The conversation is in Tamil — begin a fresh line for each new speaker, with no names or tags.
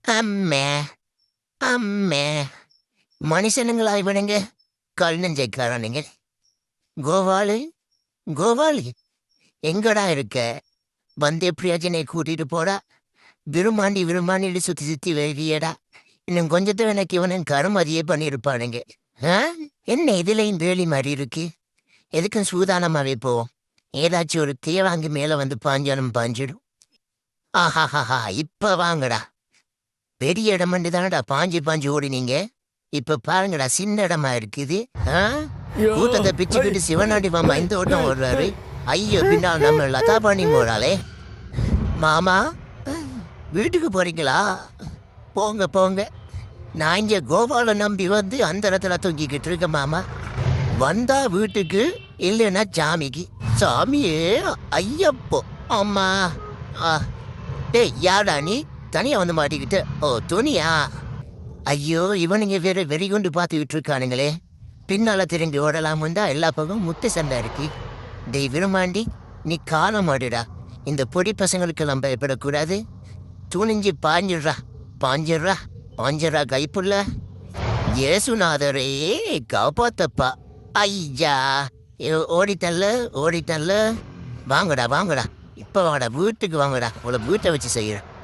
அம்மே அம்மே மனுஷனுங்களா இவனுங்க? கல் நெஞ்சைக்காரனுங்க. கோபாலு கோபாலு, எங்கடா இருக்க? வந்து எப்படியாச்சும் என்னை கூட்டிட்டு போடா. விரும்மாண்டி விரும்மாண்டிட்டு சுத்தி சுத்தி வெளியடா. இன்னும் கொஞ்சத்தை எனக்கு இவனும் கருமதியே பண்ணியிருப்பானுங்க. ஆ? என்ன இதுலையும் வேலி மாதிரி இருக்கு? எதுக்கும் சூதானமாவே போவோம். ஏதாச்சும் ஒரு தேவாங்கி மேல வந்து பாஞ்சாலும் பாஞ்சிடும். ஆஹாஹாஹா, இப்ப வாங்கடா. பெரிய இடமண்டு தானடா பாஞ்சு பாஞ்சு ஓடினீங்க. இப்ப பாருங்கடா, சின்ன இடமா இருக்குது. ஆ? கூட்டத்தை பிச்சுக்கிட்டு சிவனாண்டி மாமா இந்த ஓட்டம் ஓடுறாரு. ஐயோ, பின்னால் நம்ம லதா பண்ணி போறாளே. மாமா, வீட்டுக்கு போறீங்களா? போங்க போங்க. நான் இங்க கோபாலை நம்பி வந்து அந்த இடத்துல தூங்கிக்கிட்டு இருக்கேன் மாமா. வந்தா வீட்டுக்கு, இல்லைன்னா சாமிக்கு. சாமியே ஐயப்போ. அம்மா. ஆ. டேய், யாடா நீ தனியா வந்து மாட்டிக்கிட்ட? ஓ, துணியா? ஐயோ, இவனுங்க வேற வெறிகுண்டு பார்த்துக்கிட்டு இருக்கானுங்களே. பின்னால திரும்பி ஓடலாம் வந்தா எல்லா பக்கம் முத்து சண்டை இருக்கு. டேய் விரும்மாண்டி, நீ காலம் ஆடுடா. இந்த பொடி பசங்களுக்கெல்லாம் பயப்படக்கூடாது. துணிஞ்சு பாஞ்சிடுறா. பாஞ்சிடுறா. பாஞ்சிடுறா கைப்புள்ள. ஏசுநாதரே காப்பாத்தப்பா. ஐயா, ஓடிட்டல்ல ஓடிட்டல்ல. வாங்கடா வாங்கடா. இப்ப வாடா, வீட்டுக்கு வாங்கடா. உங்களை வீட்டை வச்சு செய்யறேன்.